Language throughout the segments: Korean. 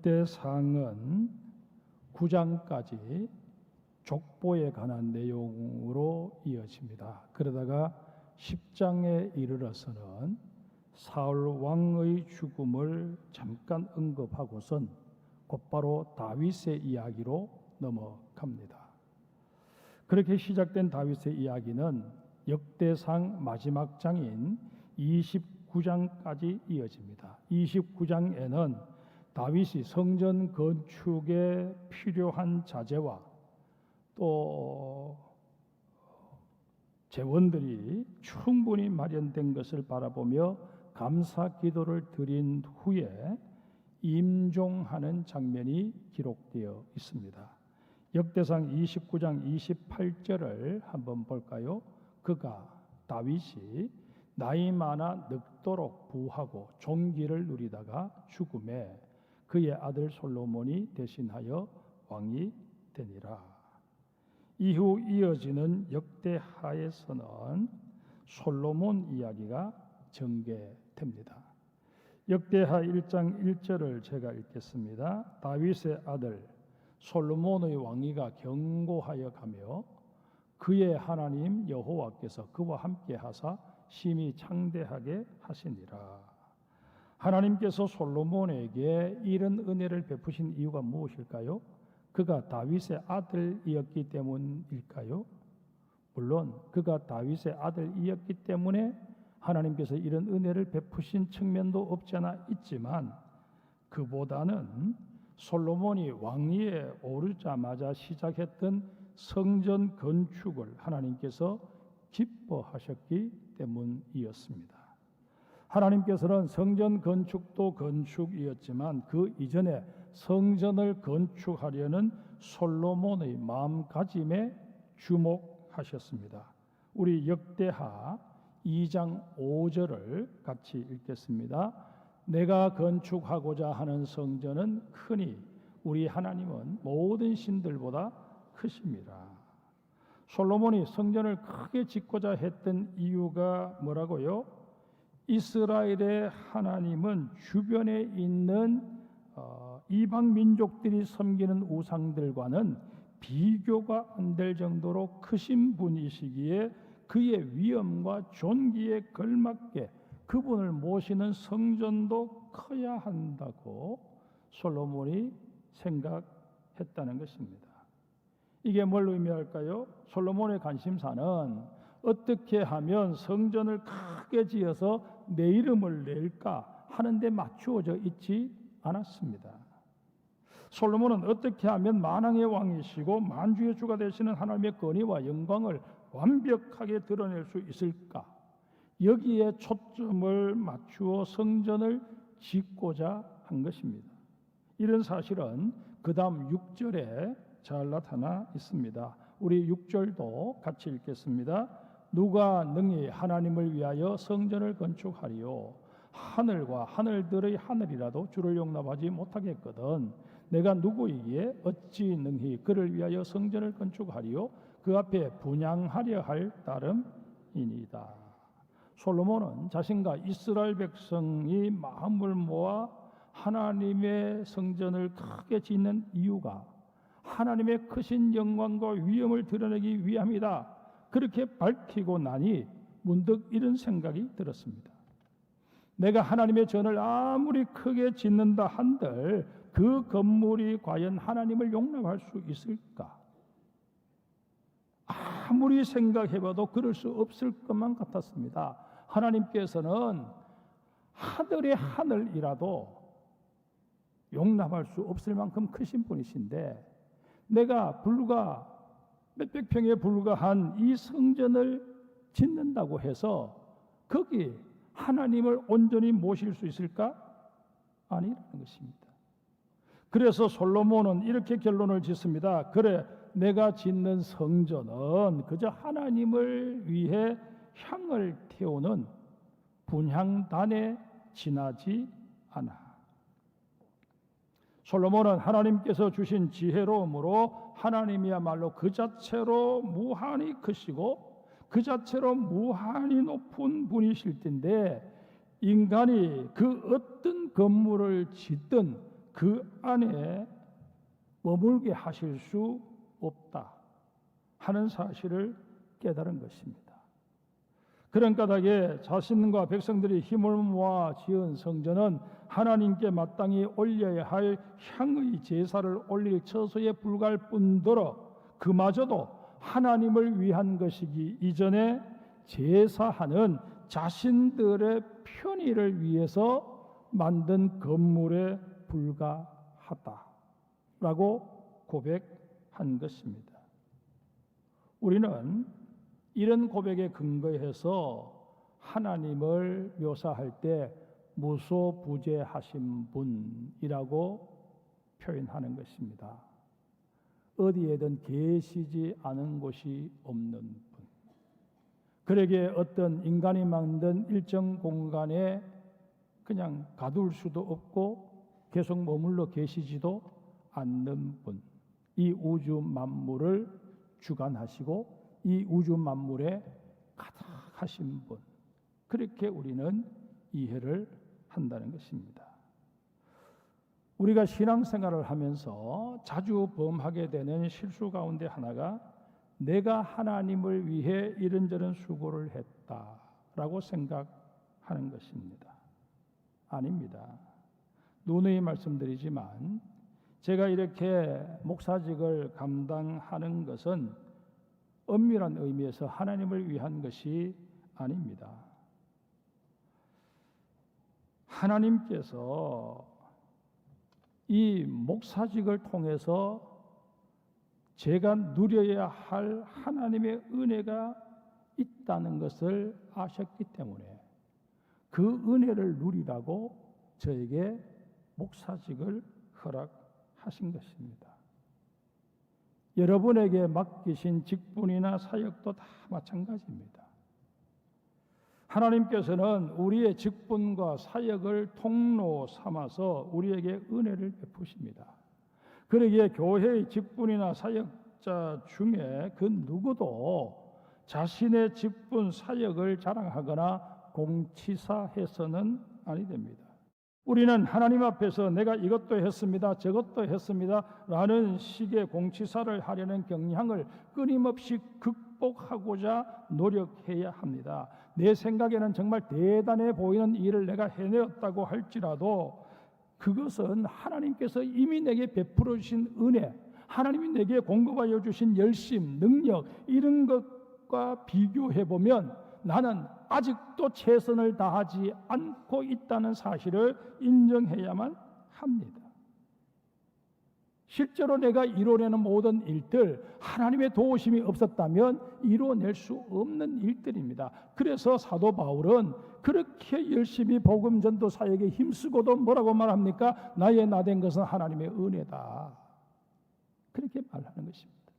역대상은 9장까지 족보에 관한 내용으로 이어집니다. 그러다가 10장에 이르러서는 사울 왕의 죽음을 잠깐 언급하고선 곧바로 다윗의 이야기로 넘어갑니다. 그렇게 시작된 다윗의 이야기는 역대상 마지막 장인 29장까지 이어집니다. 29장에는 다윗이 성전 건축에 필요한 자재와 또 재원들이 충분히 마련된 것을 바라보며 감사 기도를 드린 후에 임종하는 장면이 기록되어 있습니다. 역대상 29장 28절을 한번 볼까요? 그가 다윗이 나이 많아 늙도록 부하고 존귀를 누리다가 죽음에 그의 아들 솔로몬이 대신하여 왕이 되니라. 이후 이어지는 역대하에서는 솔로몬 이야기가 전개됩니다. 역대하 1장 1절을 제가 읽겠습니다. 다윗의 아들 솔로몬의 왕위가 견고하여 가며 그의 하나님 여호와께서 그와 함께 하사 심히 창대하게 하시니라. 하나님께서 솔로몬에게 이런 은혜를 베푸신 이유가 무엇일까요? 그가 다윗의 아들이었기 때문일까요? 물론 그가 다윗의 아들이었기 때문에 하나님께서 이런 은혜를 베푸신 측면도 없지 않아 있지만, 그보다는 솔로몬이 왕위에 오르자마자 시작했던 성전 건축을 하나님께서 기뻐하셨기 때문이었습니다. 하나님께서는 성전 건축도 건축이었지만 그 이전에 성전을 건축하려는 솔로몬의 마음가짐에 주목하셨습니다. 우리 역대하 2장 5절을 같이 읽겠습니다. 내가 건축하고자 하는 성전은 크니 우리 하나님은 모든 신들보다 크십니다. 솔로몬이 성전을 크게 짓고자 했던 이유가 뭐라고요? 이스라엘의 하나님은 주변에 있는 이방 민족들이 섬기는 우상들과는 비교가 안 될 정도로 크신 분이시기에 그의 위엄과 존귀에 걸맞게 그분을 모시는 성전도 커야 한다고 솔로몬이 생각했다는 것입니다. 이게 뭘 의미할까요? 솔로몬의 관심사는 어떻게 하면 성전을 크게 지어서 내 이름을 낼까 하는 데 맞추어져 있지 않았습니다. 솔로몬은 어떻게 하면 만왕의 왕이시고 만주의 주가 되시는 하나님의 권위와 영광을 완벽하게 드러낼 수 있을까? 여기에 초점을 맞추어 성전을 짓고자 한 것입니다. 이런 사실은 그 다음 6절에 잘 나타나 있습니다. 우리 6절도 같이 읽겠습니다. 누가 능히 하나님을 위하여 성전을 건축하리요? 하늘과 하늘들의 하늘이라도 주를 용납하지 못하겠거든. 내가 누구이기에 어찌 능히 그를 위하여 성전을 건축하리요? 그 앞에 분향하려 할 따름이니이다. 솔로몬은 자신과 이스라엘 백성이 마음을 모아 하나님의 성전을 크게 짓는 이유가 하나님의 크신 영광과 위엄을 드러내기 위함이다. 그렇게 밝히고 나니 문득 이런 생각이 들었습니다. 내가 하나님의 전을 아무리 크게 짓는다 한들 그 건물이 과연 하나님을 용납할 수 있을까? 아무리 생각해봐도 그럴 수 없을 것만 같았습니다. 하나님께서는 하늘의 하늘이라도 용납할 수 없을 만큼 크신 분이신데 내가 불과 몇백 평에 불과한 이 성전을 짓는다고 해서 거기 하나님을 온전히 모실 수 있을까? 아니라는 것입니다. 그래서 솔로몬은 이렇게 결론을 짓습니다. 그래, 내가 짓는 성전은 그저 하나님을 위해 향을 태우는 분향단에 지나지 않아. 솔로몬은 하나님께서 주신 지혜로움으로 하나님이야말로 그 자체로 무한히 크시고 그 자체로 무한히 높은 분이실 텐데 인간이 그 어떤 건물을 짓든 그 안에 머물게 하실 수 없다 하는 사실을 깨달은 것입니다. 그런 까닭에 자신과 백성들이 힘을 모아 지은 성전은 하나님께 마땅히 올려야 할 향의 제사를 올릴 처소에 불과할 뿐더러 그마저도 하나님을 위한 것이기 이전에 제사하는 자신들의 편의를 위해서 만든 건물에 불과하다라고 고백한 것입니다. 우리는 이런 고백에 근거해서 하나님을 묘사할 때 무소부재하신 분이라고 표현하는 것입니다. 어디에든 계시지 않은 곳이 없는 분. 그에게 어떤 인간이 만든 일정 공간에 그냥 가둘 수도 없고 계속 머물러 계시지도 않는 분. 이 우주 만물을 주관하시고 이 우주 만물에 가득하신 분. 그렇게 우리는 이해를 한다는 것입니다. 우리가 신앙생활을 하면서 자주 범하게 되는 실수 가운데 하나가 내가 하나님을 위해 이런저런 수고를 했다라고 생각하는 것입니다. 아닙니다. 누누이 말씀드리지만 제가 이렇게 목사직을 감당하는 것은 엄밀한 의미에서 하나님을 위한 것이 아닙니다. 하나님께서 이 목사직을 통해서 제가 누려야 할 하나님의 은혜가 있다는 것을 아셨기 때문에 그 은혜를 누리라고 저에게 목사직을 허락하신 것입니다. 여러분에게 맡기신 직분이나 사역도 다 마찬가지입니다. 하나님께서는 우리의 직분과 사역을 통로 삼아서 우리에게 은혜를 베푸십니다. 그러기에 교회의 직분이나 사역자 중에 그 누구도 자신의 직분, 사역을 자랑하거나 공치사해서는 아니 됩니다. 우리는 하나님 앞에서 내가 이것도 했습니다, 저것도 했습니다 라는 식의 공치사를 하려는 경향을 끊임없이 극복하고자 노력해야 합니다. 내 생각에는 정말 대단해 보이는 일을 내가 해내었다고 할지라도 그것은 하나님께서 이미 내게 베풀어 주신 은혜, 하나님이 내게 공급하여 주신 열심, 능력 이런 것과 비교해 보면 나는 아직도 최선을 다하지 않고 있다는 사실을 인정해야만 합니다. 실제로 내가 이뤄내는 모든 일들, 하나님의 도우심이 없었다면 이뤄낼 수 없는 일들입니다. 그래서 사도 바울은 그렇게 열심히 복음 전도 사역에 힘쓰고도 뭐라고 말합니까? 나의 나된 것은 하나님의 은혜다. 그렇게 말하는 것입니다.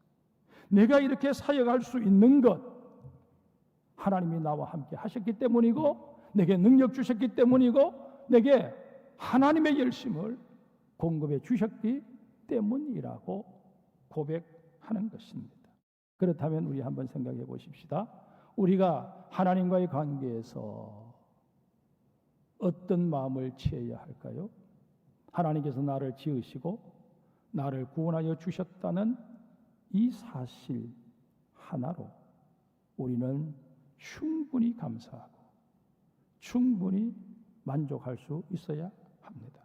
내가 이렇게 사역할 수 있는 것, 하나님이 나와 함께 하셨기 때문이고 내게 능력 주셨기 때문이고 내게 하나님의 열심을 공급해 주셨기 때문이라고 고백하는 것입니다. 그렇다면 우리 한번 생각해 보십시다. 우리가 하나님과의 관계에서 어떤 마음을 취해야 할까요? 하나님께서 나를 지으시고 나를 구원하여 주셨다는 이 사실 하나로 우리는 충분히 감사하고 충분히 만족할 수 있어야 합니다.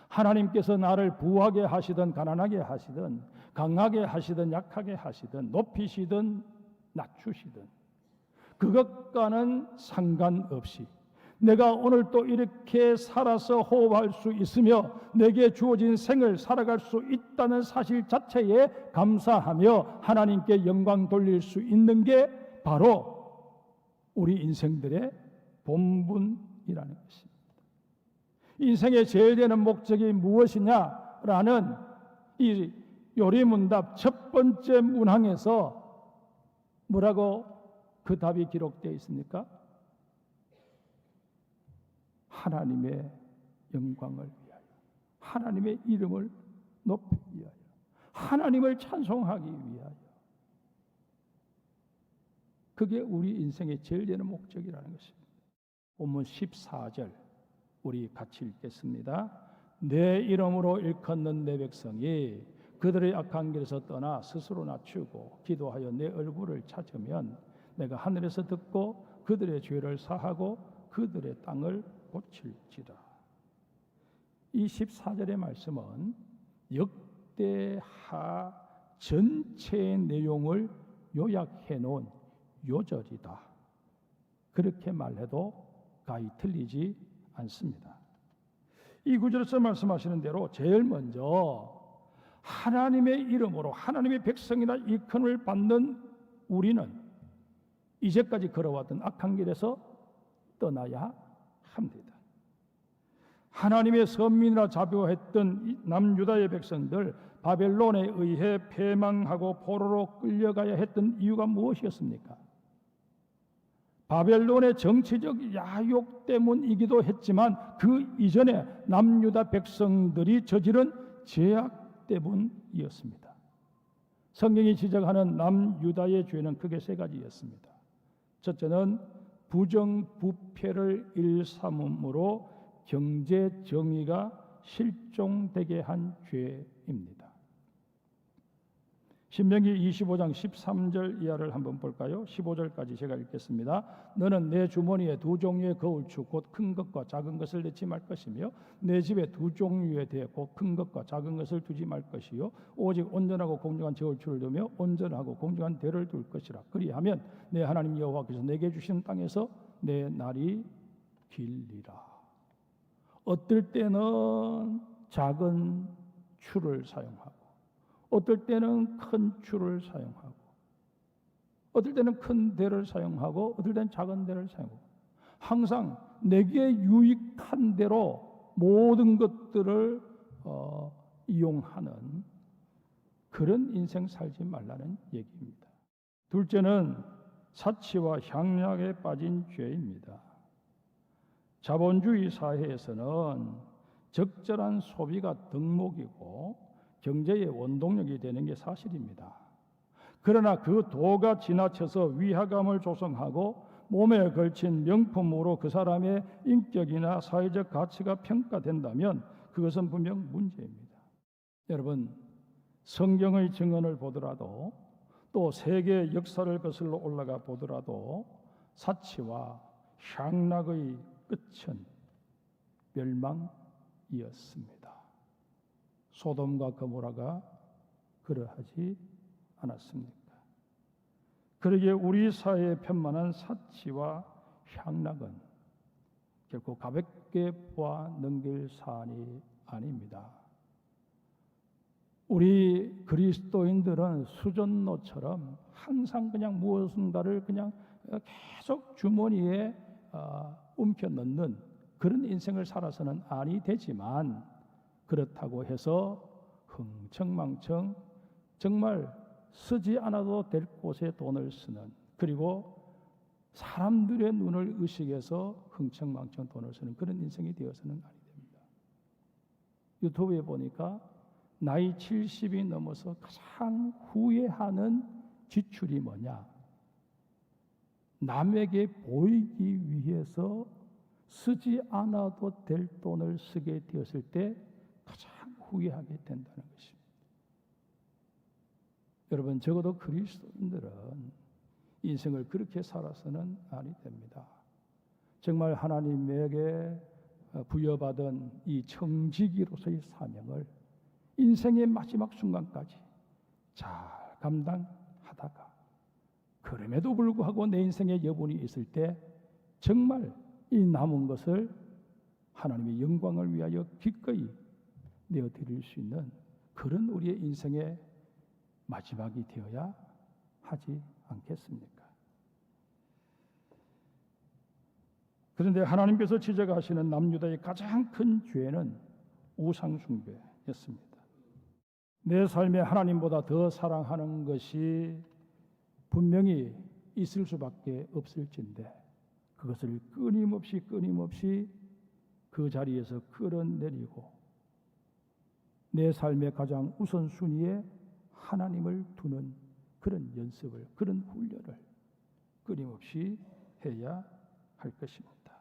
하나님께서 나를 부하게 하시든 가난하게 하시든 강하게 하시든 약하게 하시든 높이시든 낮추시든 그것과는 상관없이 내가 오늘 또 이렇게 살아서 호흡할 수 있으며 내게 주어진 생을 살아갈 수 있다는 사실 자체에 감사하며 하나님께 영광 돌릴 수 있는 게 바로 우리 인생들의 본분이라는 것입니다. 인생의 제일 되는 목적이 무엇이냐라는 이 요리문답 첫 번째 문항에서 뭐라고 그 답이 기록되어 있습니까? 하나님의 영광을 위하여, 하나님의 이름을 높이기 위하여, 하나님을 찬송하기 위하여. 그게 우리 인생의 제일 되는 목적이라는 것입니다. 본문 14절 우리 같이 읽겠습니다. 내 이름으로 일컫는 내 백성이 그들의 악한 길에서 떠나 스스로 낮추고 기도하여 내 얼굴을 찾으면 내가 하늘에서 듣고 그들의 죄를 사하고 그들의 땅을 고칠지라. 이 14절의 말씀은 역대하 전체의 내용을 요약해 놓은 요절이다. 그렇게 말해도 가히 틀리지 않습니다. 이 구절에서 말씀하시는 대로 제일 먼저 하나님의 이름으로 하나님의 백성이라 일컬음을 받는 우리는 이제까지 걸어왔던 악한 길에서 떠나야 합니다. 하나님의 선민이라 자부했던 남유다의 백성들 바벨론에 의해 패망하고 포로로 끌려가야 했던 이유가 무엇이었습니까? 바벨론의 정치적 야욕 때문이기도 했지만 그 이전에 남유다 백성들이 저지른 죄악 때문이었습니다. 성경이 지적하는 남유다의 죄는 크게 세 가지였습니다. 첫째는 부정부패를 일삼음으로 경제 정의가 실종되게 한 죄입니다. 신명기 25장 13절 이하를 한번 볼까요? 15절까지 제가 읽겠습니다. 너는 내 주머니에 두 종류의 거울추 곧 큰 것과 작은 것을 넣지 말 것이며 내 집에 두 종류의 대 곧 큰 것과 작은 것을 두지 말 것이요 오직 온전하고 공정한 저울추를 두며 온전하고 공정한 대를 둘 것이라. 그리하면 내 하나님 여호와께서 내게 주신 땅에서 내 날이 길리라. 어떨 때는 작은 추를 사용하고 어떨 때는 큰 추를 사용하고 어떨 때는 큰 대를 사용하고 어떨 때는 작은 대를 사용하고 항상 내게 유익한 대로 모든 것들을 이용하는 그런 인생 살지 말라는 얘기입니다. 둘째는 사치와 향락에 빠진 죄입니다. 자본주의 사회에서는 적절한 소비가 덕목이고 경제의 원동력이 되는 게 사실입니다. 그러나 그 도가 지나쳐서 위화감을 조성하고 몸에 걸친 명품으로 그 사람의 인격이나 사회적 가치가 평가된다면 그것은 분명 문제입니다. 여러분, 성경의 증언을 보더라도 또 세계 역사를 거슬러 올라가 보더라도 사치와 향락의 끝은 멸망이었습니다. 소돔과 고모라가 그러하지 않았습니까? 그러기에 우리 사회에 편만한 사치와 향락은 결코 가볍게 보아 넘길 사안이 아닙니다. 우리 그리스도인들은 수전노처럼 항상 그냥 무엇인가를 그냥 계속 주머니에 움켜 넣는 그런 인생을 살아서는 아니 되지만 그렇다고 해서 흥청망청 정말 쓰지 않아도 될 곳에 돈을 쓰는 그리고 사람들의 눈을 의식해서 흥청망청 돈을 쓰는 그런 인생이 되어서는 아니 됩니다. 유튜브에 보니까 나이 70이 넘어서 가장 후회하는 지출이 뭐냐? 남에게 보이기 위해서 쓰지 않아도 될 돈을 쓰게 되었을 때 가장 후회하게 된다는 것입니다. 여러분, 적어도 그리스도인들은 인생을 그렇게 살아서는 아니 됩니다. 정말 하나님에게 부여받은 이 청지기로서의 사명을 인생의 마지막 순간까지 잘 감당하다가 그럼에도 불구하고 내 인생에 여분이 있을 때 정말 이 남은 것을 하나님의 영광을 위하여 기꺼이 내어드릴 수 있는 그런 우리의 인생의 마지막이 되어야 하지 않겠습니까? 그런데 하나님께서 지적하시는 남유다의 가장 큰 죄는 우상숭배였습니다. 내 삶에 하나님보다 더 사랑하는 것이 분명히 있을 수밖에 없을진데 그것을 끊임없이 그 자리에서 끌어내리고 내 삶의 가장 우선순위에 하나님을 두는 그런 연습을, 그런 훈련을 끊임없이 해야 할 것입니다.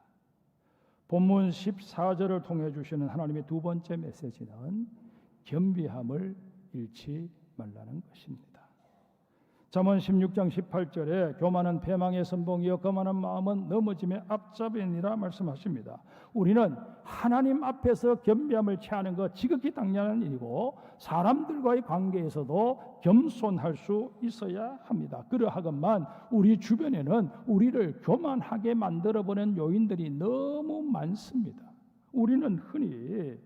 본문 14절을 통해 주시는 하나님의 두 번째 메시지는 겸비함을 잃지 말라는 것입니다. 잠언 16장 18절에 교만은 패망의 선봉이요 거만한 마음은 넘어짐의 앞잡이니라 말씀하십니다. 우리는 하나님 앞에서 겸비함을 취하는 것 지극히 당연한 일이고 사람들과의 관계에서도 겸손할 수 있어야 합니다. 그러하건만 우리 주변에는 우리를 교만하게 만들어보는 요인들이 너무 많습니다. 우리는 흔히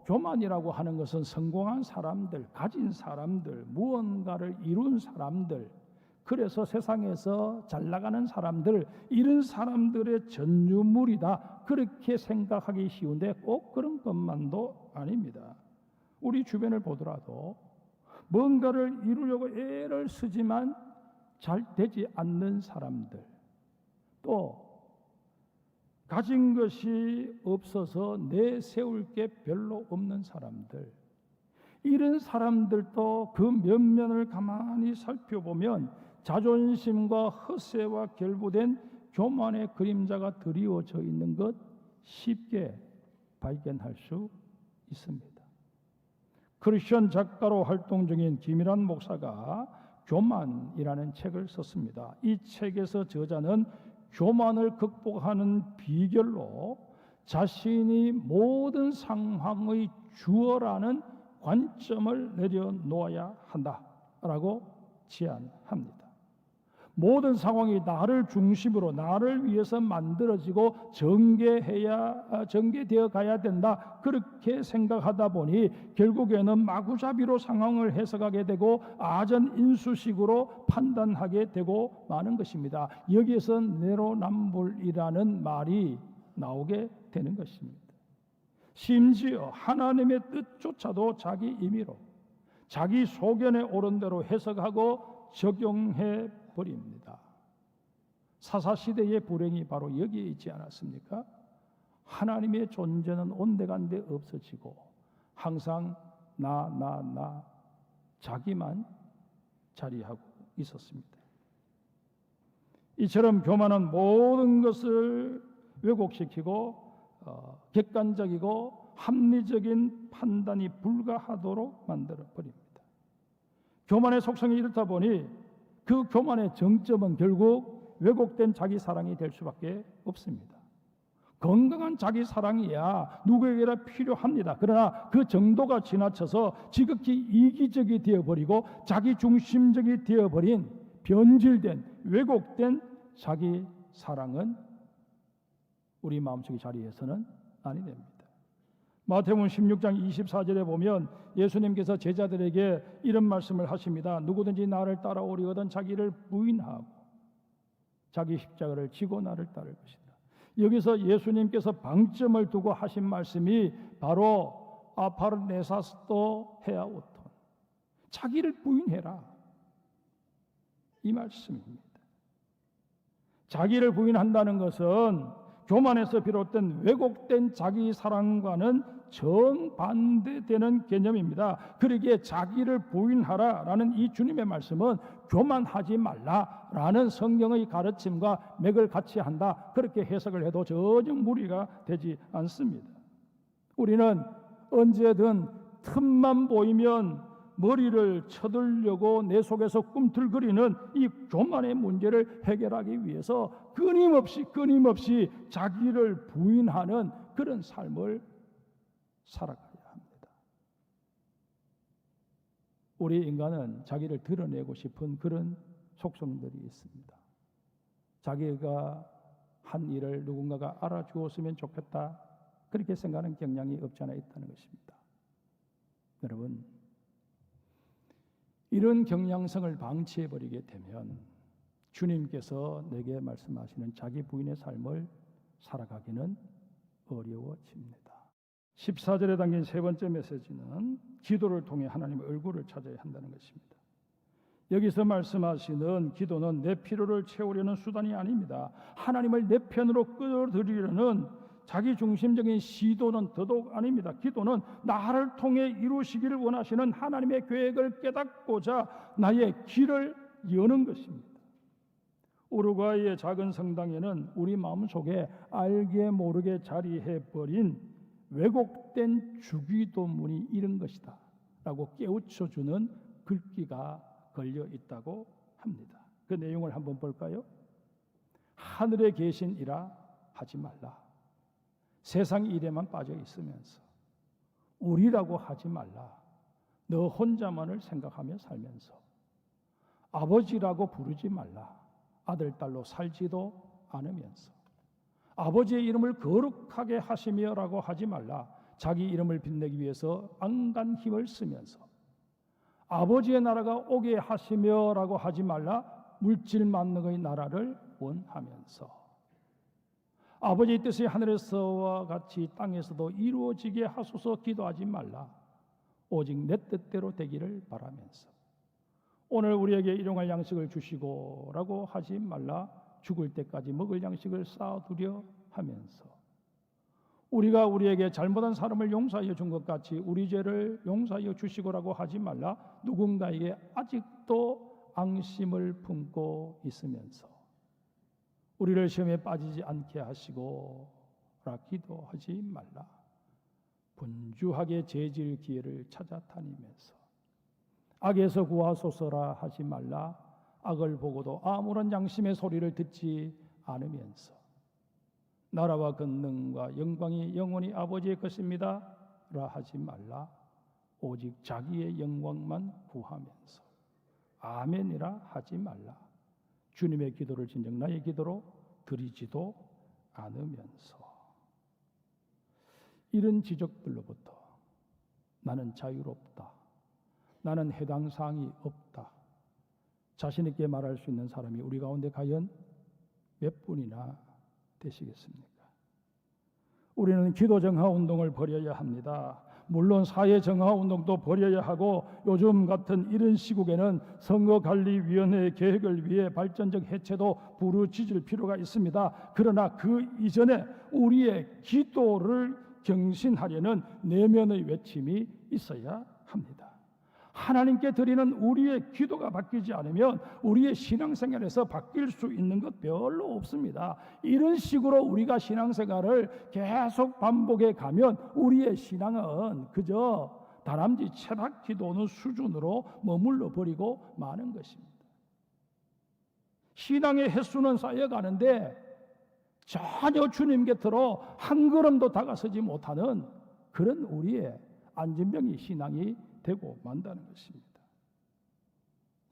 교만이라고 하는 것은 성공한 사람들, 가진 사람들, 무언가를 이룬 사람들, 그래서 세상에서 잘 나가는 사람들, 이런 사람들의 전유물이다, 그렇게 생각하기 쉬운데 꼭 그런 것만도 아닙니다. 우리 주변을 보더라도 뭔가를 이루려고 애를 쓰지만 잘 되지 않는 사람들, 또 가진 것이 없어서 내세울 게 별로 없는 사람들, 이런 사람들도 그 면면을 가만히 살펴보면 자존심과 허세와 결부된 교만의 그림자가 드리워져 있는 것 쉽게 발견할 수 있습니다. 크리스천 작가로 활동 중인 김일환 목사가 교만이라는 책을 썼습니다. 이 책에서 저자는 교만을 극복하는 비결로 자신이 모든 상황의 주어라는 관점을 내려놓아야 한다라고 제안합니다. 모든 상황이 나를 중심으로 나를 위해서 만들어지고 전개되어 가야 된다, 그렇게 생각하다 보니 결국에는 마구잡이로 상황을 해석하게 되고 아전인수식으로 판단하게 되고 마는 것입니다. 여기에서 내로남불이라는 말이 나오게 되는 것입니다. 심지어 하나님의 뜻조차도 자기 임의로 자기 소견에 옳은 대로 해석하고 적용해 버립니다. 사사시대의 불행이 바로 여기에 있지 않았습니까? 하나님의 존재는 온데간데 없어지고 항상 나 자기만 자리하고 있었습니다. 이처럼 교만은 모든 것을 왜곡시키고 객관적이고 합리적인 판단이 불가하도록 만들어 버립니다. 교만의 속성이 이렇다 보니 그 교만의 정점은 결국 왜곡된 자기 사랑이 될 수밖에 없습니다. 건강한 자기 사랑이야 누구에게나 필요합니다. 그러나 그 정도가 지나쳐서 지극히 이기적이 되어버리고 자기 중심적이 되어버린 변질된 왜곡된 자기 사랑은 우리 마음속의 자리에서는 아니 됩니다. 마태복음 16장 24절에 보면 예수님께서 제자들에게 이런 말씀을 하십니다. 누구든지 나를 따라오려거든 자기를 부인하고 자기 십자가를 지고 나를 따를 것이다. 여기서 예수님께서 방점을 두고 하신 말씀이 바로 아파르네사스도 헤아오톤, 자기를 부인해라, 이 말씀입니다. 자기를 부인한다는 것은 교만에서 비롯된 왜곡된 자기 사랑과는 정반대되는 개념입니다. 그러기에 자기를 부인하라라는 이 주님의 말씀은 교만하지 말라라는 성경의 가르침과 맥을 같이 한다, 그렇게 해석을 해도 전혀 무리가 되지 않습니다. 우리는 언제든 틈만 보이면 머리를 쳐들려고 내 속에서 꿈틀거리는 이 교만의 문제를 해결하기 위해서 끊임없이 자기를 부인하는 그런 삶을 살아가야 합니다. 우리 인간은 자기를 드러내고 싶은 그런 속성들이 있습니다. 자기가 한 일을 누군가가 알아주었으면 좋겠다, 그렇게 생각하는 경향이 없지 않아 있다는 것입니다. 여러분, 이런 경향성을 방치해버리게 되면 주님께서 내게 말씀하시는 자기 부인의 삶을 살아가기는 어려워집니다. 14절에 담긴 세 번째 메시지는 기도를 통해 하나님의 얼굴을 찾아야 한다는 것입니다. 여기서 말씀하시는 기도는 내 필요를 채우려는 수단이 아닙니다. 하나님을 내 편으로 끌어들이려는 자기 중심적인 시도는 더더욱 아닙니다. 기도는 나를 통해 이루시기를 원하시는 하나님의 계획을 깨닫고자 나의 길을 여는 것입니다. 우루과이의 작은 성당에는 우리 마음속에 알게 모르게 자리해버린 왜곡된 주기도문이 이런 것이다 라고 깨우쳐주는 글귀가 걸려 있다고 합니다. 그 내용을 한번 볼까요? 하늘에 계신 이라 하지 말라. 세상 일에만 빠져 있으면서 우리라고 하지 말라. 너 혼자만을 생각하며 살면서 아버지라고 부르지 말라. 아들, 딸로 살지도 않으면서 아버지의 이름을 거룩하게 하시며라고 하지 말라. 자기 이름을 빛내기 위해서 안간 힘을 쓰면서 아버지의 나라가 오게 하시며라고 하지 말라. 물질 만능의 나라를 원하면서 아버지의 뜻이 하늘에서와 같이 땅에서도 이루어지게 하소서 기도하지 말라. 오직 내 뜻대로 되기를 바라면서 오늘 우리에게 일용할 양식을 주시고 라고 하지 말라. 죽을 때까지 먹을 양식을 쌓아두려 하면서 우리가 우리에게 잘못한 사람을 용서하여 준 것 같이 우리 죄를 용서하여 주시고라고 하지 말라. 누군가에게 아직도 앙심을 품고 있으면서 우리를 시험에 빠지지 않게 하시고 라 기도하지 말라. 분주하게 죄질 기회를 찾아다니면서 악에서 구하소서라 하지 말라. 악을 보고도 아무런 양심의 소리를 듣지 않으면서 나라와 권능과 영광이 영원히 아버지의 것입니다 라 하지 말라. 오직 자기의 영광만 구하면서 아멘이라 하지 말라. 주님의 기도를 진정 나의 기도로 드리지도 않으면서 이런 지적들로부터 나는 자유롭다, 나는 해당 사항이 없다 자신 있게 말할 수 있는 사람이 우리 가운데 과연 몇 분이나 되시겠습니까? 우리는 기도 정화 운동을 벌여야 합니다. 물론 사회 정화 운동도 벌여야 하고 요즘 같은 이런 시국에는 선거관리위원회의 계획을 위해 발전적 해체도 부르짖을 필요가 있습니다. 그러나 그 이전에 우리의 기도를 경신하려는 내면의 외침이 있어야 합니다. 하나님께 드리는 우리의 기도가 바뀌지 않으면 우리의 신앙생활에서 바뀔 수 있는 것 별로 없습니다. 이런 식으로 우리가 신앙생활을 계속 반복해 가면 우리의 신앙은 그저 다람쥐 채바퀴 도는 수준으로 머물러 버리고 마는 것입니다. 신앙의 횟수는 쌓여가는데 전혀 주님 곁으로 한 걸음도 다가서지 못하는 그런 우리의 안진병이 신앙이 되고 만다는 것입니다.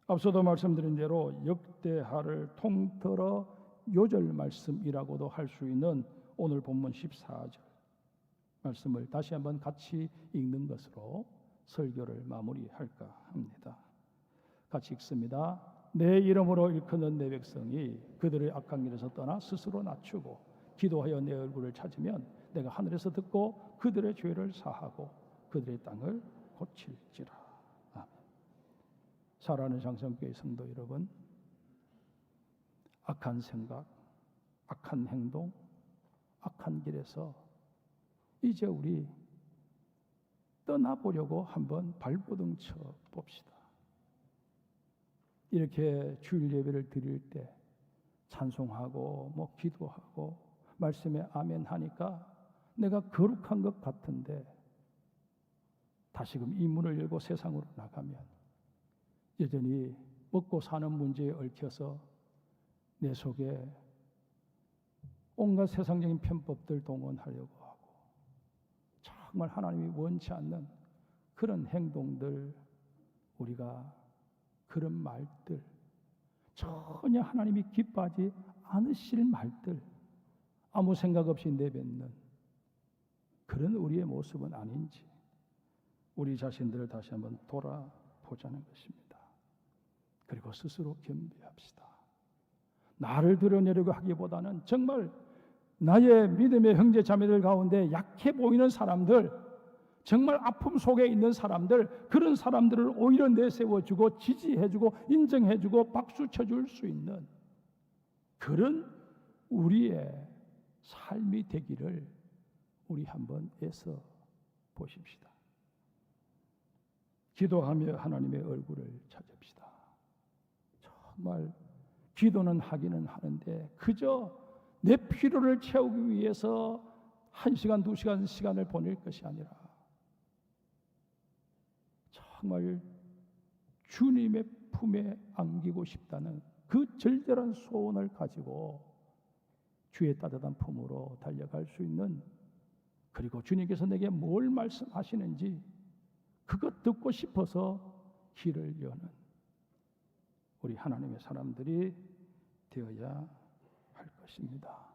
앞서도 말씀드린 대로 역대하를 통틀어 요절 말씀이라고도 할 수 있는 오늘 본문 14절 말씀을 다시 한번 같이 읽는 것으로 설교를 마무리할까 합니다. 같이 읽습니다. 내 이름으로 일컫는 내 백성이 그들의 악한 길에서 떠나 스스로 낮추고 기도하여 내 얼굴을 찾으면 내가 하늘에서 듣고 그들의 죄를 사하고 그들의 땅을 고칠지라. 아멘. 사랑하는 장성교회 성도 여러분, 악한 생각, 악한 행동, 악한 길에서 이제 우리 떠나보려고 한번 발버둥 쳐 봅시다. 이렇게 주일 예배를 드릴 때 찬송하고 기도하고 말씀에 아멘 하니까 내가 거룩한 것 같은데 다시금 이 문을 열고 세상으로 나가면 여전히 먹고 사는 문제에 얽혀서 내 속에 온갖 세상적인 편법들 동원하려고 하고 정말 하나님이 원치 않는 그런 행동들, 우리가 그런 말들, 전혀 하나님이 기뻐하지 않으실 말들, 아무 생각 없이 내뱉는 그런 우리의 모습은 아닌지 우리 자신들을 다시 한번 돌아보자는 것입니다. 그리고 스스로 겸비합시다. 나를 드러내려고 하기보다는 정말 나의 믿음의 형제 자매들 가운데 약해 보이는 사람들, 정말 아픔 속에 있는 사람들, 그런 사람들을 오히려 내세워주고 지지해주고 인정해주고 박수 쳐줄 수 있는 그런 우리의 삶이 되기를 우리 한번 애써 보십시다. 기도하며 하나님의 얼굴을 찾읍시다. 정말 기도는 하기는 하는데 그저 내 필요를 채우기 위해서 1시간, 2시간 시간을 보낼 것이 아니라 정말 주님의 품에 안기고 싶다는 그 절절한 소원을 가지고 주의 따뜻한 품으로 달려갈 수 있는, 그리고 주님께서 내게 뭘 말씀하시는지 그것 듣고 싶어서 길을 여는 우리 하나님의 사람들이 되어야 할 것입니다.